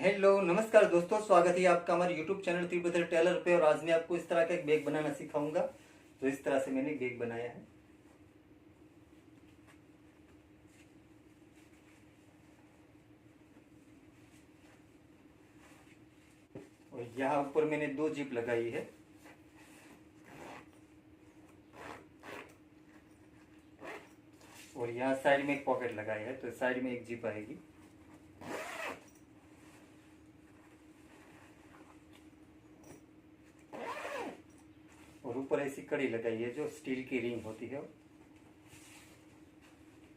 Hello नमस्कार दोस्तों, स्वागत है आपका हमारे यूट्यूब चैनल तिरुपति टेलर पे। और आज मैं आपको इस तरह का एक बैग बनाना सिखाऊंगा। तो इस तरह से मैंने एक बैग बनाया है। और यहाँ ऊपर मैंने 2 जिप लगाई है। और यहाँ साइड में एक पॉकेट लगाई है, तो साइड में एक जिप आएगी। और ऊपर ऐसी कड़ी लगाई है जो स्टील की रिंग होती है।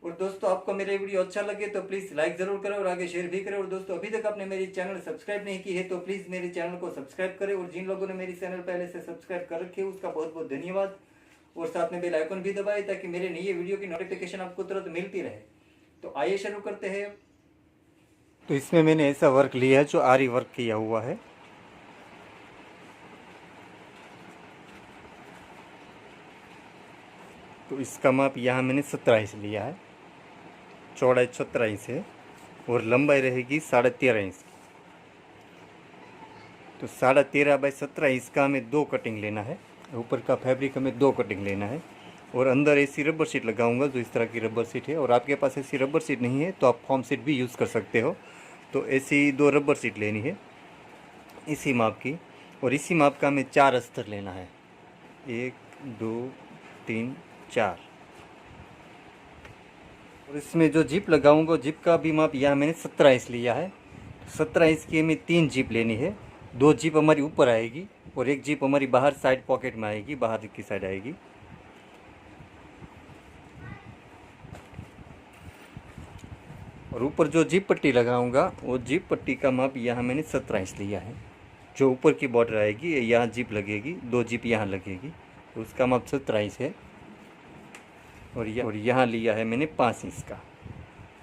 और दोस्तों, आपको मेरा वीडियो अच्छा लगे तो प्लीज़ लाइक ज़रूर करें और आगे शेयर भी करें। और दोस्तों, अभी तक आपने मेरी चैनल सब्सक्राइब नहीं की है तो प्लीज़ मेरे चैनल को सब्सक्राइब करें। और जिन लोगों ने मेरी चैनल पहले से सब्सक्राइब कर रखी है उसका बहुत बहुत धन्यवाद। और साथ में बेल आइकन भी दबाएं ताकि मेरे नए वीडियो की नोटिफिकेशन आपको तुरंत मिलती रहे। तो आइए शुरू करते हैं। तो इसमें मैंने ऐसा वर्क लिया है जो आरी वर्क किया हुआ है। तो इसका माप यहाँ मैंने 17 इंच लिया है। चौड़ाई 17 इंच है और लंबाई रहेगी 13.5 इंच। तो 13.5 बाई 17 इंच का हमें 2 कटिंग लेना है। ऊपर का फैब्रिक हमें 2 कटिंग लेना है। और अंदर ऐसी रबर शीट लगाऊंगा जो इस तरह की रबर शीट है। और आपके पास ऐसी रबर शीट नहीं है तो आप फॉर्म शीट भी यूज़ कर सकते हो। तो ऐसी 2 रबर शीट लेनी है इसी माप की। और इसी माप का हमें 4 अस्तर लेना है। 1 2 3 4। और इसमें जो जिप लगाऊंगा जिप का भी माप यहाँ मैंने 17 इंच लिया है। 17 इंच की हमें 3 जिप लेनी है। 2 जिप हमारी ऊपर आएगी और एक जिप हमारी बाहर साइड पॉकेट में आएगी, बाहर की साइड आएगी। और ऊपर जो जिप पट्टी लगाऊंगा वो जिप पट्टी का माप यहाँ मैंने 17 इंच लिया है। जो ऊपर की बॉर्डर आएगी यहाँ जिप लगेगी, 2 जिप यहाँ लगेगी, तो उसका माप 17 इंच है। और यहाँ लिया है मैंने 5 इंच का।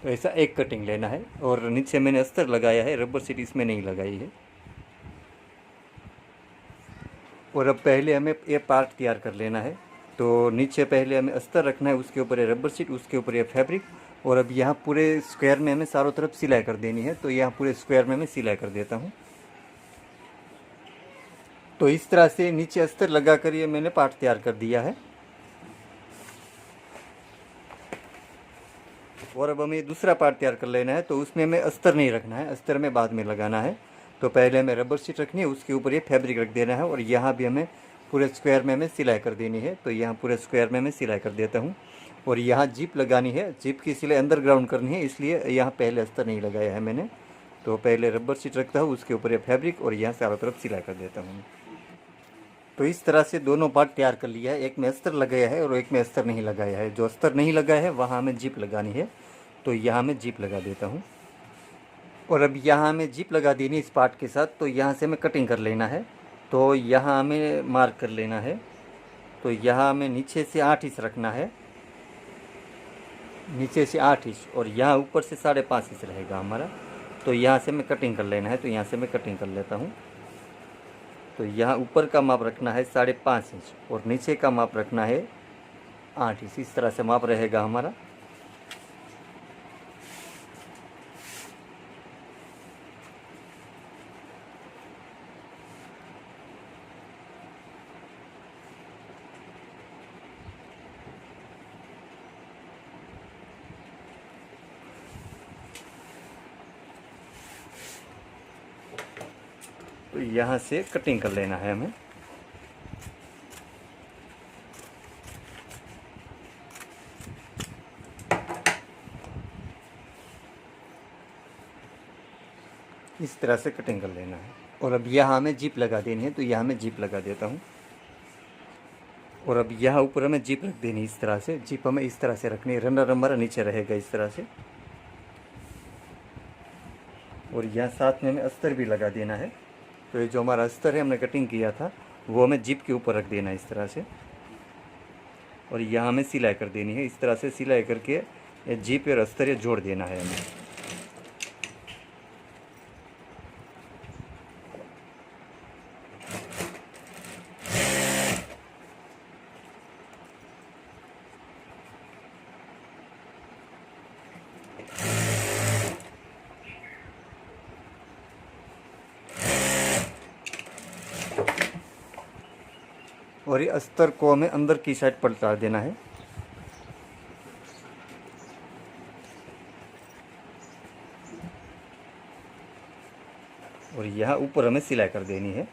तो ऐसा एक कटिंग लेना है। और नीचे मैंने अस्तर लगाया है, रबर शीट इसमें नहीं लगाई है। और अब पहले हमें ये पार्ट तैयार कर लेना है। तो नीचे पहले हमें अस्तर रखना है, उसके ऊपर ये रबर शीट, उसके ऊपर ये फैब्रिक। और अब यहाँ पूरे स्क्वायर में हमें चारों तरफ सिलाई कर देनी है। तो यहाँ पूरे स्क्वायर में मैं सिलाई कर देता हूँ। तो इस तरह से नीचे अस्तर लगा कर ये मैंने पार्ट तैयार कर दिया है। और अब हमें दूसरा पार्ट तैयार कर लेना है। तो उसमें हमें अस्तर नहीं रखना है, अस्तर में बाद में लगाना है। तो पहले हमें रबर शीट रखनी है, उसके ऊपर ये फैब्रिक रख देना है। और यहाँ भी हमें पूरे स्क्वायर में हमें सिलाई कर देनी है। तो यहाँ पूरे स्क्वायर में मैं सिलाई कर देता हूँ। और यहाँ जिप लगानी है, जिप की सिलाई अंडरग्राउंड करनी है, इसलिए यहाँ पहले अस्तर नहीं लगाया है मैंने। तो पहले रबर शीट रखता हूँ, उसके ऊपर ये फैब्रिक, और यहाँ चारों तरफ सिलाई कर देता हूँ। तो इस तरह से दोनों पार्ट तैयार कर लिया है। एक में अस्तर लगाया है और एक में अस्तर नहीं लगाया है। जो अस्तर नहीं लगाया है वहाँ हमें जिप लगानी है। तो यहाँ मैं जिप लगा देता हूँ। और अब यहाँ हमें जिप लगा देनी इस पार्ट के साथ। तो यहाँ से हमें कटिंग कर लेना है। तो यहाँ हमें मार्क कर लेना है। तो यहाँ हमें नीचे से 8 इंच रखना है, नीचे से 8 इंच। और यहाँ ऊपर से 5.5 इंच रहेगा हमारा। तो यहाँ से मैं कटिंग कर लेना है। तो यहाँ से मैं कटिंग कर लेता हूँ। तो यहाँ ऊपर का माप रखना है 5.5 इंच और नीचे का माप रखना है 8 इंच। इस तरह से माप रहेगा हमारा। तो यहाँ से कटिंग कर लेना है हमें। इस तरह से कटिंग कर लेना है। और अब यहाँ हमें जिप लगा देनी है। तो यहाँ मैं जिप लगा देता हूँ। और अब यहाँ ऊपर हमें जिप रख देनी है। इस तरह से जिप हमें इस तरह से रखनी है, रनर हमारा नीचे रहेगा इस तरह से। और यहाँ साथ में हमें अस्तर भी लगा देना है। तो ये जो हमारा अस्तर है हमने कटिंग किया था वो हमें जिप के ऊपर रख देना है इस तरह से। और यहाँ हमें सिलाई कर देनी है। इस तरह से सिलाई करके ये जिप और अस्तर ये जोड़ देना है हमें। और ये अस्तर को हमें अंदर की साइड पलटा देना है। और यहाँ ऊपर हमें सिलाई कर देनी है।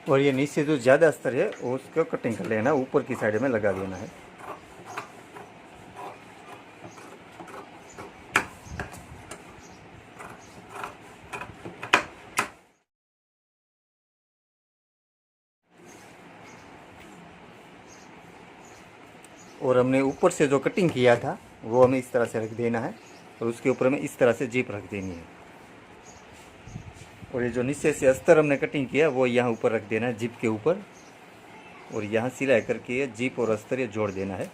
और ये नीचे जो ज़्यादा अस्तर है उसको कटिंग कर लेना, ऊपर की साइड में लगा देना है। और हमने ऊपर से जो कटिंग किया था वो हमें इस तरह से रख देना है और उसके ऊपर हमें इस तरह से जीप रख देनी है। और ये जो नीचे से अस्तर हमने कटिंग किया वो यहाँ ऊपर रख देना है जीप के ऊपर, और यहाँ सिलाई करके ये जीप और अस्तर ये जोड़ देना है।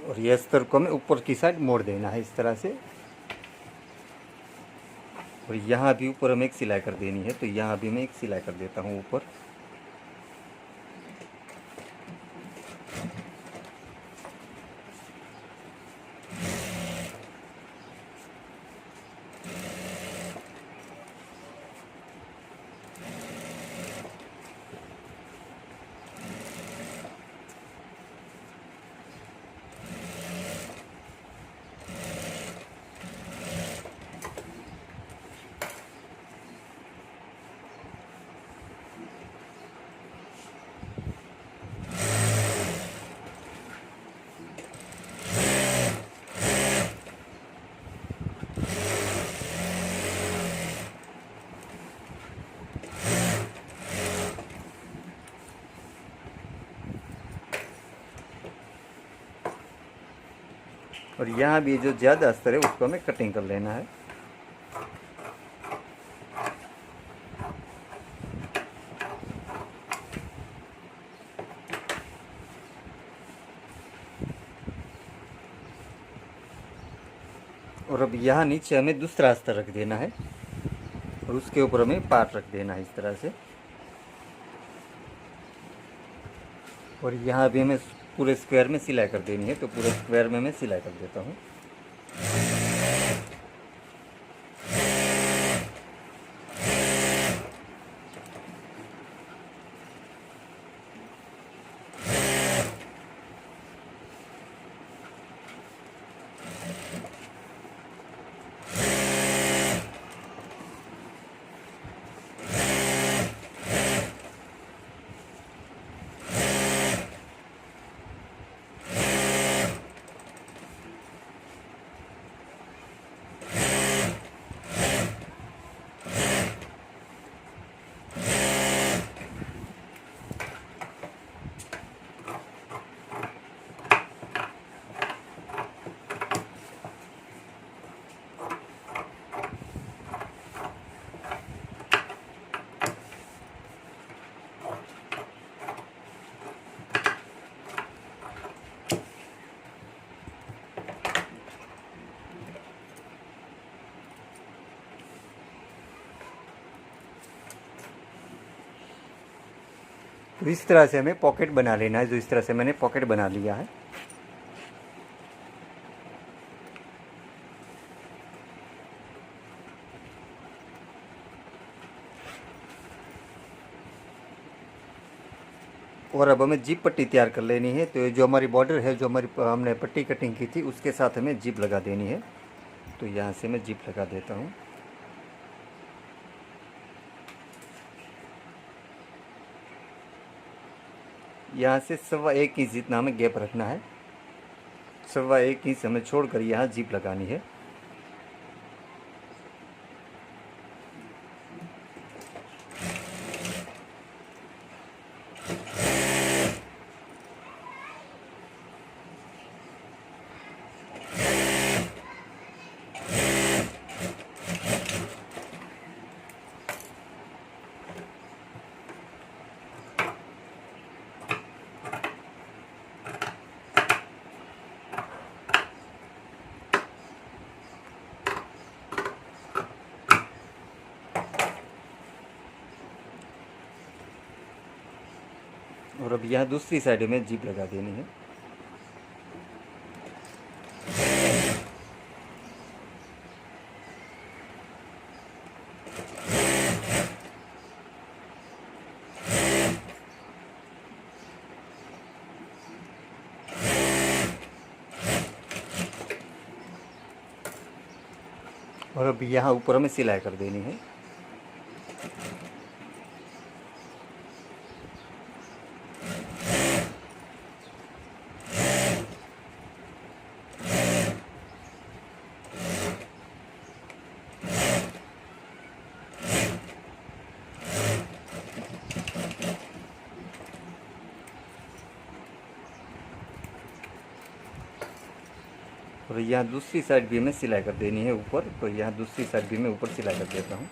और ये अस्तर को हमें ऊपर की साइड मोड़ देना है इस तरह से। और यहाँ भी ऊपर हमें एक सिलाई कर देनी है, तो यहाँ भी मैं एक सिलाई कर देता हूँ ऊपर। और यहाँ भी जो ज़्यादा अस्तर है उसको हमें कटिंग कर लेना है। और अब यहाँ नीचे हमें दूसरा अस्तर रख देना है और उसके ऊपर हमें पार्ट रख देना है इस तरह से। और यहाँ भी हमें पूरे स्क्वायर में सिलाई कर देनी है, तो पूरे स्क्वायर में मैं सिलाई कर देता हूँ। तो इस तरह से हमें पॉकेट बना लेना है, जो इस तरह से मैंने पॉकेट बना लिया है। और अब हमें जीप पट्टी तैयार कर लेनी है। तो ये जो हमारी बॉर्डर है, जो हमारी हमने पट्टी कटिंग की थी, उसके साथ हमें जीप लगा देनी है। तो यहाँ से मैं जीप लगा देता हूँ। यहाँ से 1.25 इंच जितना हमें गैप रखना है। 1.25 इंच हमें छोड़कर यहाँ जीप लगानी है। और अब यहाँ दूसरी साइड में जीप लगा देनी है। और अब यहाँ ऊपर हमें सिलाई कर देनी है। और यहाँ दूसरी साइड भी हमें सिलाई कर देनी है ऊपर। तो यहाँ दूसरी साइड भी मैं ऊपर सिलाई कर देता हूँ।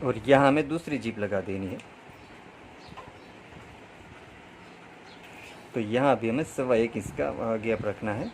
और यहाँ हमें दूसरी जीप लगा देनी है। तो यहाँ भी हमें 1.25 इंच का गैप रखना है।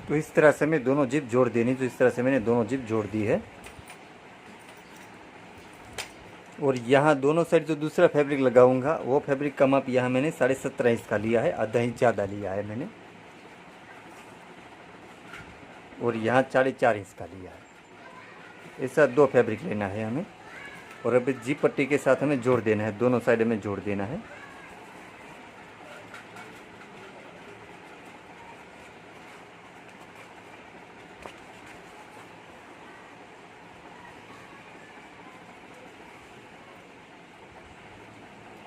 तो इस तरह से मैं दोनों जिप जोड़ देनी। तो इस तरह से मैंने दोनों जिप जोड़ दी है। और यहाँ दोनों साइड जो दूसरा फैब्रिक लगाऊंगा, वो फैब्रिक का माप यहाँ मैंने 17.5 इंच का लिया है, आधा इंच ज़्यादा लिया है मैंने। और यहाँ 4.5 इंच का लिया है। ऐसा 2 फैब्रिक लेना है हमें। और अब जीप पट्टी के साथ हमें जोड़ देना है, दोनों साइड में जोड़ देना है।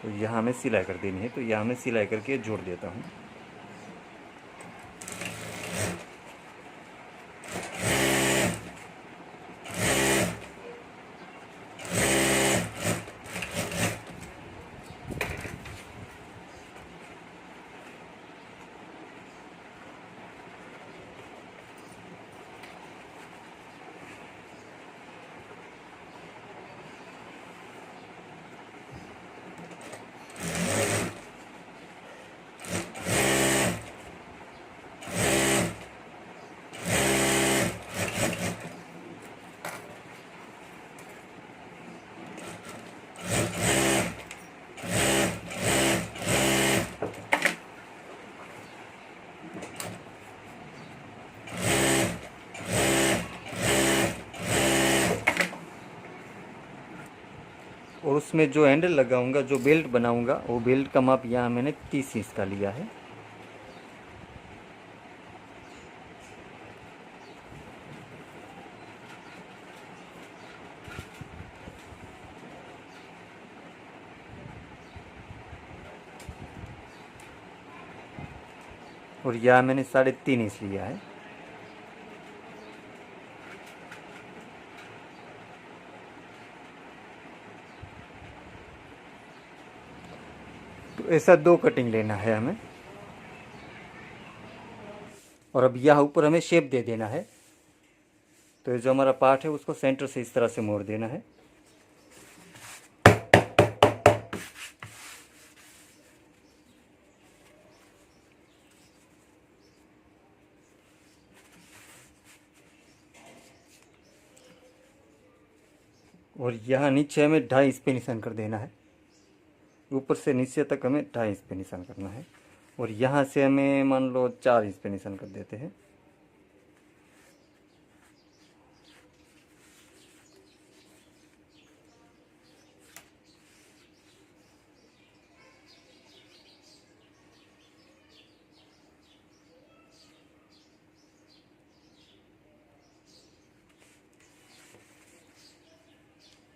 तो यहाँ हमें सिलाई कर देनी है, तो यहाँ मैं सिलाई करके जोड़ देता हूँ। और उसमें जो हैंडल लगाऊंगा, जो बेल्ट बनाऊंगा, वो बेल्ट का माप यहाँ मैंने 30 इंच का लिया है। और यहाँ मैंने 3.5 इंच लिया है। तो ऐसा 2 कटिंग लेना है हमें। और अब यहाँ ऊपर हमें शेप दे देना है। तो ये जो हमारा पार्ट है उसको सेंटर से इस तरह से मोड़ देना है। और यहाँ नीचे हमें 2.5 इंच पे निशान कर देना है। ऊपर से नीचे तक हमें 2.5 इंच पे निशान करना है। और यहाँ से हमें मान लो 4 इंच पे निशान कर देते हैं।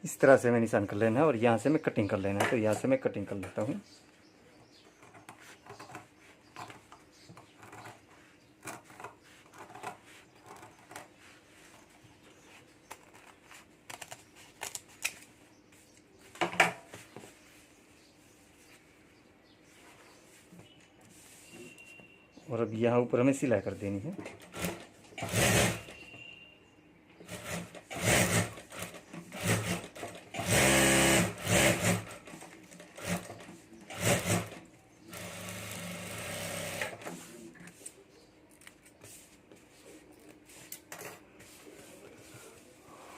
इस तरह से हमें निशान कर लेना है और यहाँ से हमें कटिंग कर लेना है। तो यहाँ से मैं कटिंग कर लेता हूँ। और अब यहाँ ऊपर हमें सिलाई कर देनी है।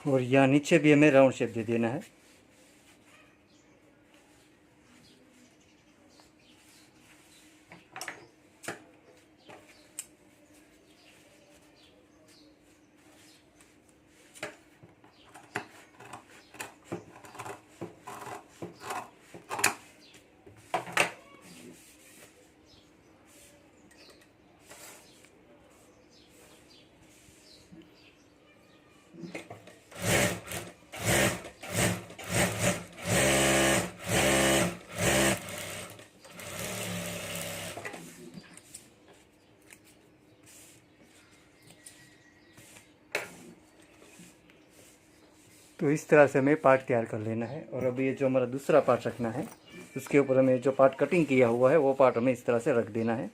और यहाँ नीचे भी हमें राउंड शेप दे देना है। तो इस तरह से हमें पार्ट तैयार कर लेना है। और अब ये जो हमारा दूसरा पार्ट रखना है, उसके ऊपर हमें जो पार्ट कटिंग किया हुआ है वो पार्ट हमें इस तरह से रख देना है।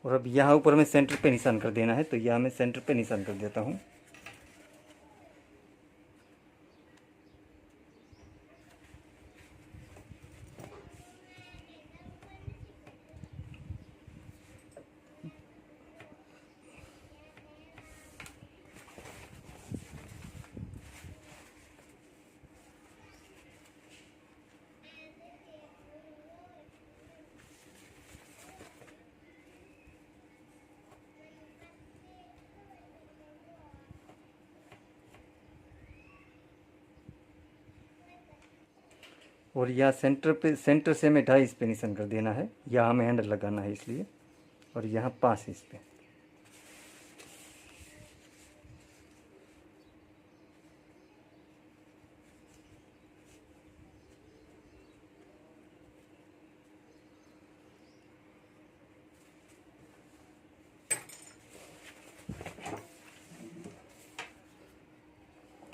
और अब यहाँ ऊपर में सेंटर पे निशान कर देना है, तो यहाँ मैं सेंटर पे निशान कर देता हूँ। और यहाँ सेंटर पे, सेंटर से हमें 2.5 इस पे निशान कर देना है, यहाँ हमें हैंडल लगाना है इसलिए। और यहाँ 5 इस पे।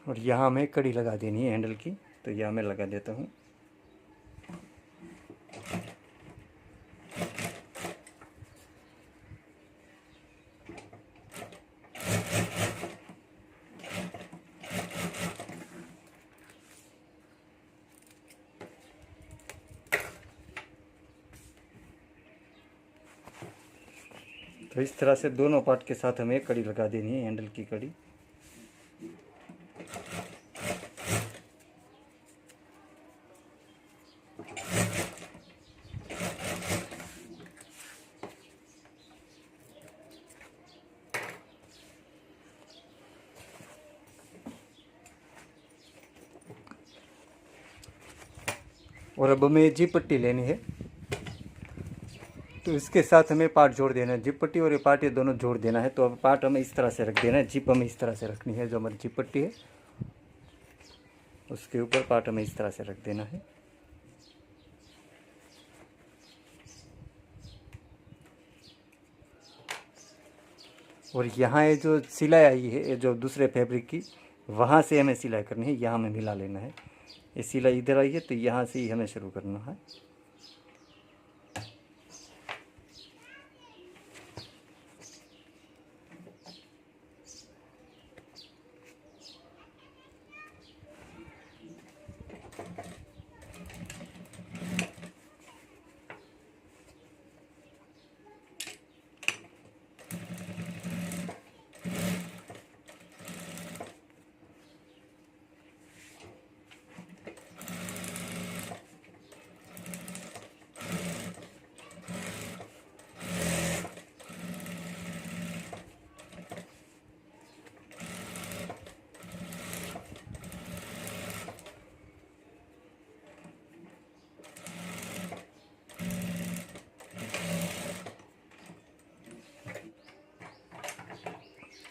और यहाँ हमें कड़ी लगा देनी है हैंडल की, तो यहाँ मैं लगा देता हूँ। तो इस तरह से दोनों पार्ट के साथ हमें कड़ी लगा देनी है, हैंडल की कड़ी। और अब हमें जिप पट्टी लेनी है, तो इसके साथ हमें पार्ट जोड़ देना है। जिप पट्टी और ये पार्ट, ये दोनों जोड़ देना है। तो अब पार्ट हमें इस तरह से रख देना है, जिप हमें इस तरह से रखनी है। जो हमारी जिप पट्टी है उसके ऊपर पार्ट हमें इस तरह से रख देना है। और यहाँ ये जो सिलाई आई है, ये जो दूसरे फैब्रिक की, वहाँ से हमें सिलाई करनी है, यहाँ हमें मिला लेना है। ये सिलाई इधर आई है, तो यहाँ से ही हमें शुरू करना है।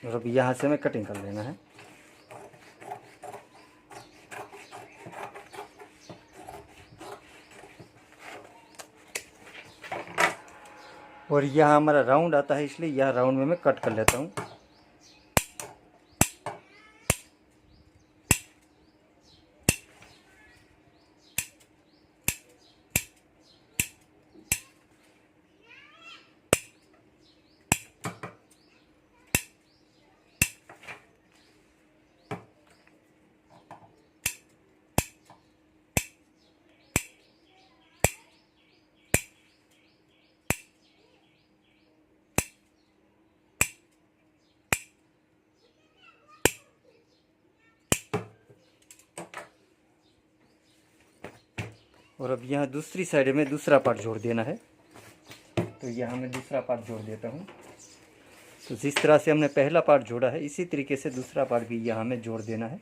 और अब यहाँ से हमें कटिंग कर लेना है। और यहाँ हमारा राउंड आता है, इसलिए यह राउंड में मैं कट कर लेता हूँ। और अब यहाँ दूसरी साइड में दूसरा पार्ट जोड़ देना है, तो यहाँ मैं दूसरा पार्ट जोड़ देता हूँ। तो जिस तरह से हमने पहला पार्ट जोड़ा है, इसी तरीके से दूसरा पार्ट भी यहाँ हमें जोड़ देना है।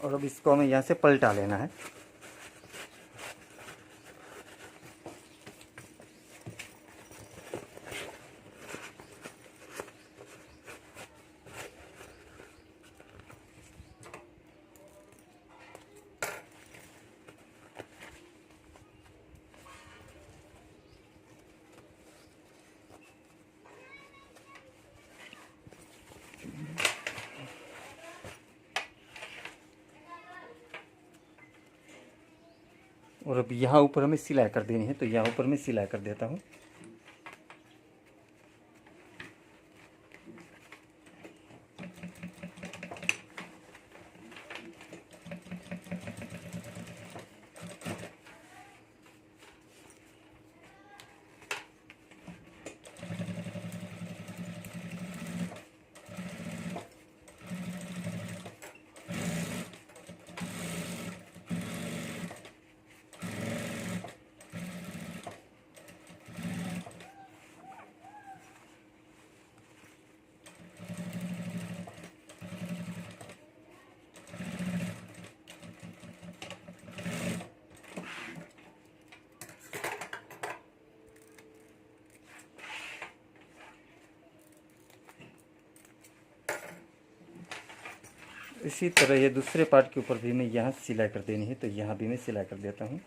और अब इसको हमें यहाँ से पलटा लेना है। और अब यहाँ ऊपर हमें सिलाई कर देनी है, तो यहाँ ऊपर मैं सिलाई कर देता हूँ। इसी तरह ये दूसरे पार्ट के ऊपर भी मैं यहाँ सिलाई कर देनी है, तो यहाँ भी मैं सिलाई कर देता हूँ।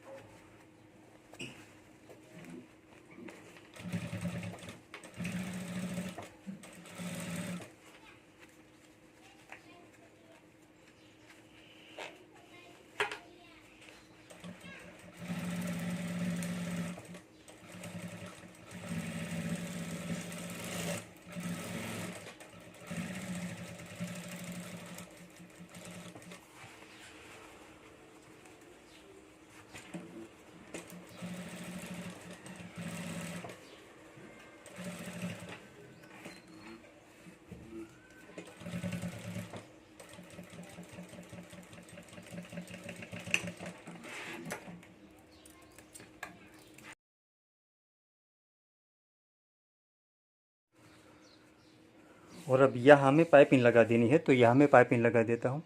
और अब यहाँ हमें पाइपिंग लगा देनी है, तो यहाँ मैं पाइपिंग लगा देता हूँ।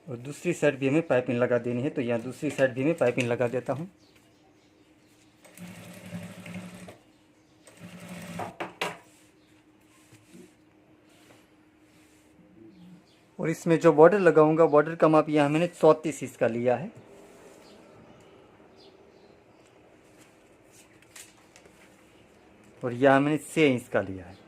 और दूसरी साइड भी हमें पाइपिंग लगा देनी है, तो यहाँ दूसरी साइड भी मैं पाइपिंग लगा देता हूँ। और इसमें जो बॉर्डर लगाऊंगा, बॉर्डर का माप यहाँ मैंने 34 इंच का लिया है। और यहाँ मैंने 6 इंच का लिया है।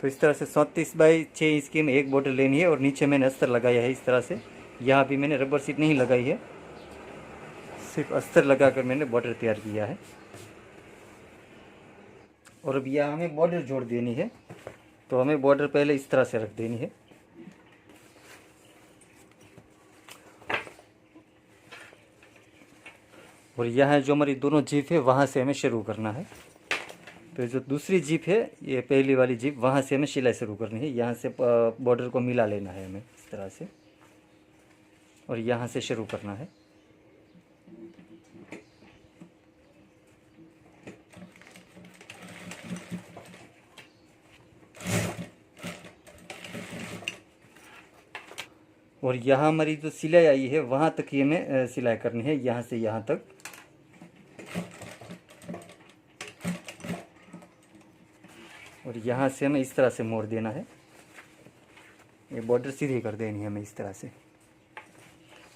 तो इस तरह से 34 बाई 6 इंच की में एक बॉर्डर लेनी है। और नीचे मैंने अस्तर लगाया है इस तरह से। यहाँ भी मैंने रबर सीट नहीं लगाई है, सिर्फ अस्तर लगाकर मैंने बॉर्डर तैयार किया है। और अब यहाँ हमें बॉर्डर जोड़ देनी है, तो हमें बॉर्डर पहले इस तरह से रख देनी है। और यहाँ जो हमारी दोनों जीप है वहाँ से हमें शुरू करना है। तो जो दूसरी जीप है, ये पहली वाली जीप, वहाँ से हमें सिलाई शुरू करनी है। यहाँ से बॉर्डर को मिला लेना है हमें इस तरह से, और यहाँ से शुरू करना है। और यहाँ हमारी जो सिलाई आई है वहाँ तक ही हमें सिलाई करनी है, यहाँ से यहाँ तक। और यहाँ से हमें इस तरह से मोड़ देना है, ये बॉर्डर सीधी कर देनी है हमें इस तरह से।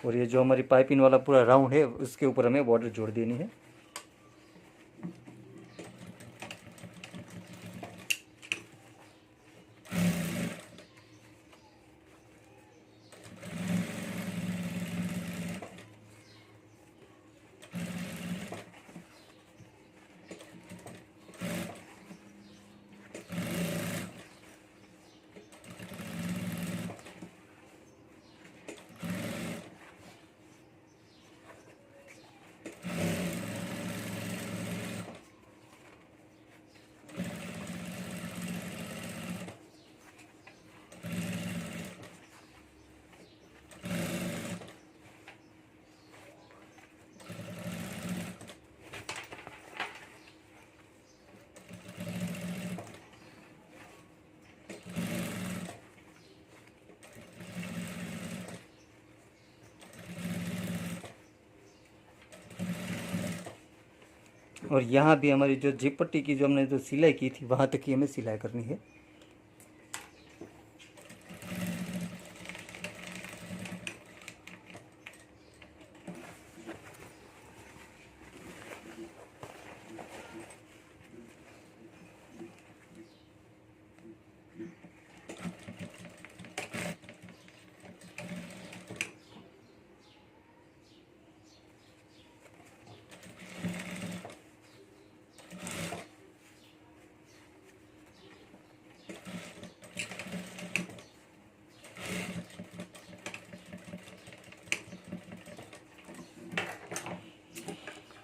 और ये जो हमारी पाइपिंग वाला पूरा राउंड है उसके ऊपर हमें बॉर्डर जोड़ देनी है। और यहाँ भी हमारी जो जिप पट्टी की जो हमने जो सिलाई की थी वहाँ तक ही हमें सिलाई करनी है।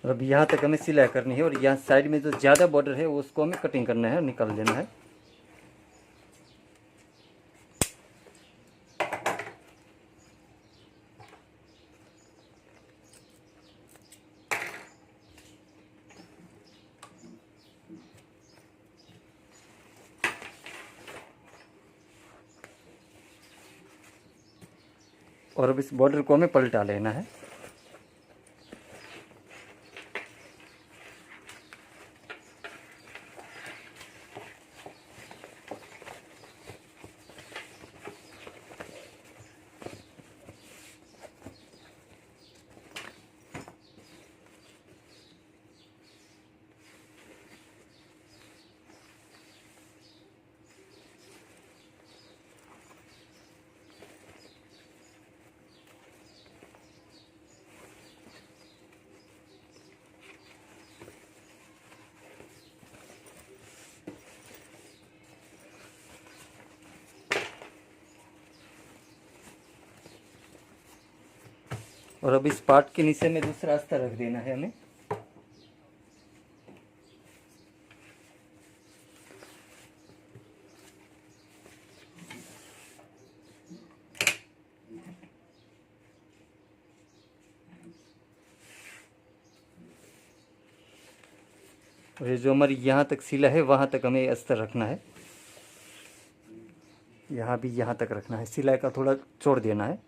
और अब यहाँ तक हमें सिलाई करनी है और यहाँ साइड में जो ज़्यादा बॉर्डर है उसको हमें कटिंग करना है, निकाल देना है। और अब इस बॉर्डर को हमें पलटा लेना है। और अब इस पार्ट के नीचे में दूसरा अस्तर रख देना है हमें। और ये जो हमारी यहाँ तक सिला है वहाँ तक हमें अस्तर रखना है, यहाँ भी यहाँ तक रखना है, सिलाई का थोड़ा छोड़ देना है।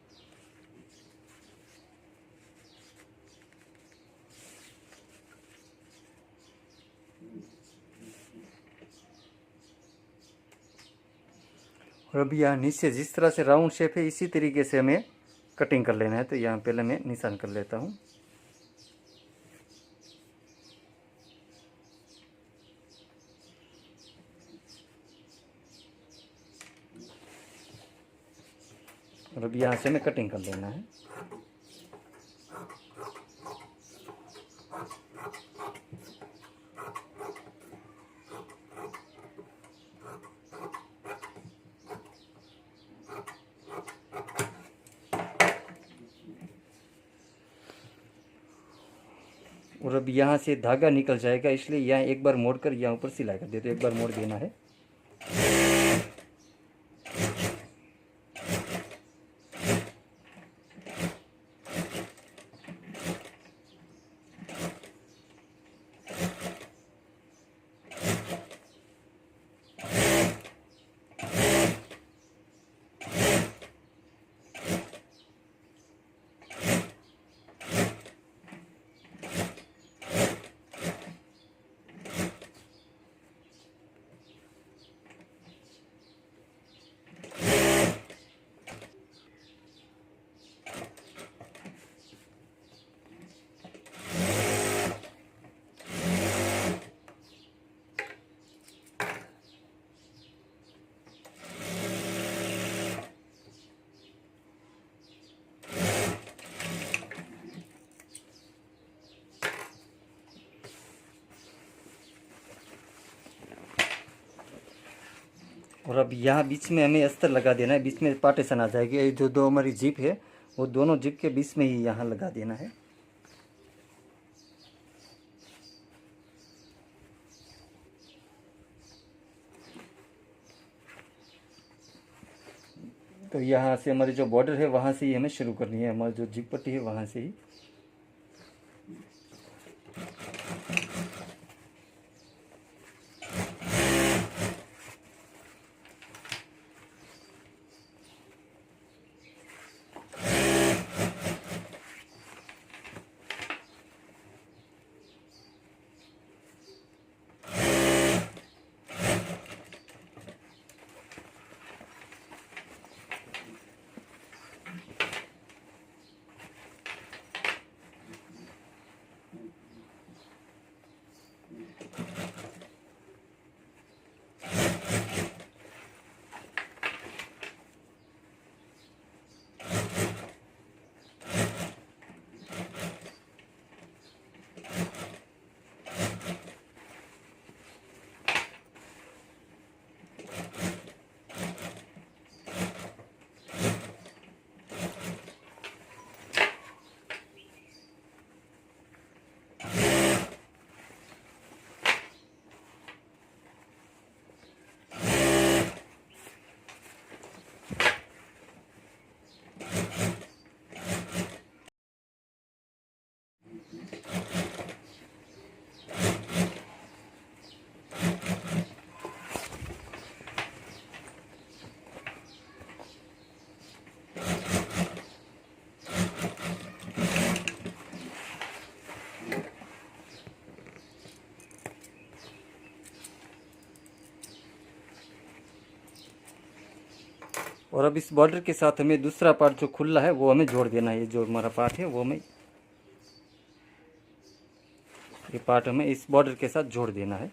और अभी यहाँ नीचे जिस तरह से राउंड शेप है इसी तरीके से हमें कटिंग कर लेना है। तो यहाँ पहले मैं निशान कर लेता हूँ। और अब यहाँ से हमें कटिंग कर लेना है। और अब यहाँ से धागा निकल जाएगा, इसलिए यहाँ एक बार मोड़कर यहाँ ऊपर सिलाई कर देते, एक बार मोड़ देना है। और अब यहाँ बीच में हमें अस्तर लगा देना है, बीच में पार्टीशन आ जाएगी। ये जो दो हमारी जिप है वो दोनों जिप के बीच में ही यहाँ लगा देना है। तो यहाँ से हमारी जो बॉर्डर है वहाँ से ही हमें शुरू करनी है, हमारी जो जिप पट्टी है वहाँ से ही। और अब इस बॉर्डर के साथ हमें दूसरा पार्ट जो खुला है वो हमें जोड़ देना है। ये जो हमारा पार्ट है वो हमें, ये पार्ट हमें इस बॉर्डर के साथ जोड़ देना है।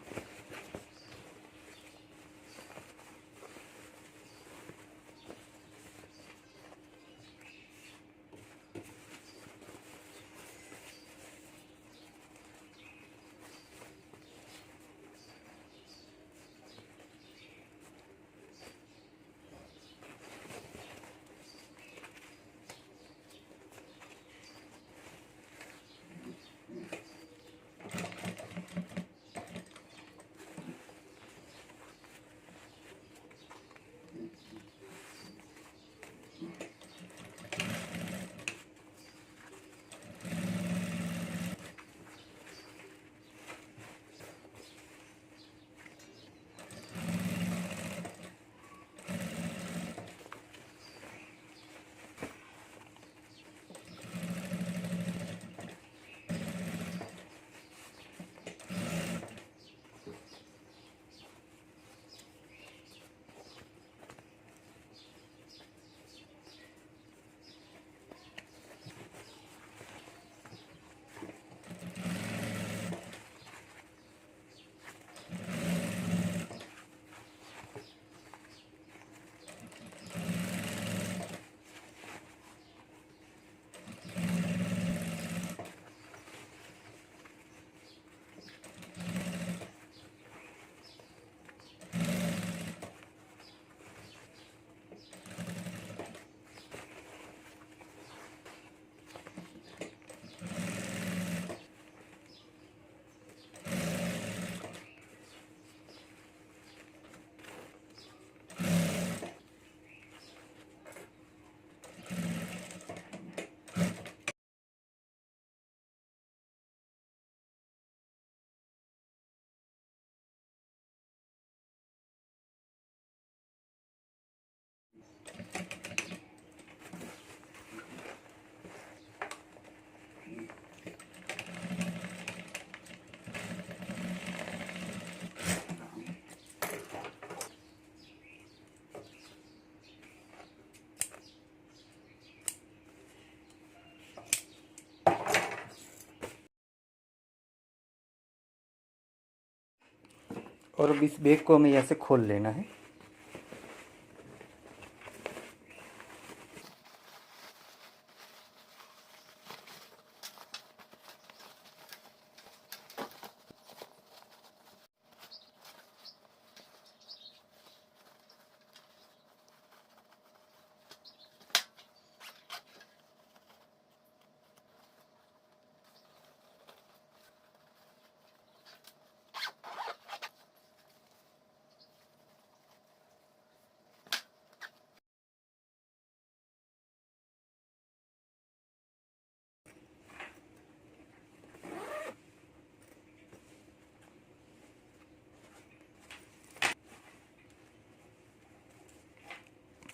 और अब इस बैग को हमें यहाँ से खोल लेना है।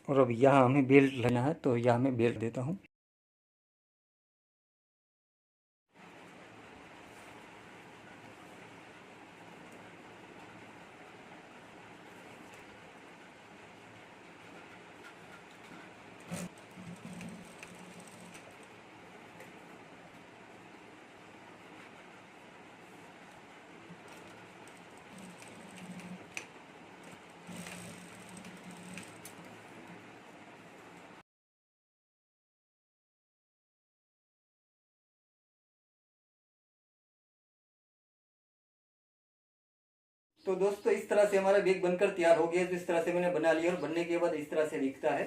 और अब यहाँ हमें बेल्ट लेना है, तो यहाँ मैं बेल्ट देता हूँ। तो दोस्तों इस तरह से हमारा बैग बनकर तैयार हो गया। तो इस तरह से मैंने बना लिया और बनने के बाद इस तरह से दिखता है।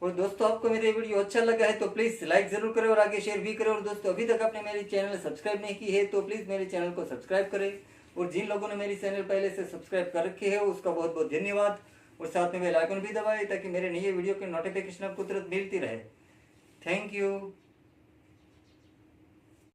और दोस्तों आपको मेरा वीडियो अच्छा लगा है तो प्लीज़ लाइक ज़रूर करें और आगे शेयर भी करें। और दोस्तों अभी तक आपने मेरे चैनल सब्सक्राइब नहीं की है तो प्लीज़ मेरे चैनल को सब्सक्राइब करें। और जिन लोगों ने मेरी चैनल पहले से सब्सक्राइब कर रखे है उसका बहुत बहुत धन्यवाद। और साथ में बेल आइकन भी दबाएं ताकि मेरे नए वीडियो के नोटिफिकेशन आपको तुरंत मिलती रहे। Thank you.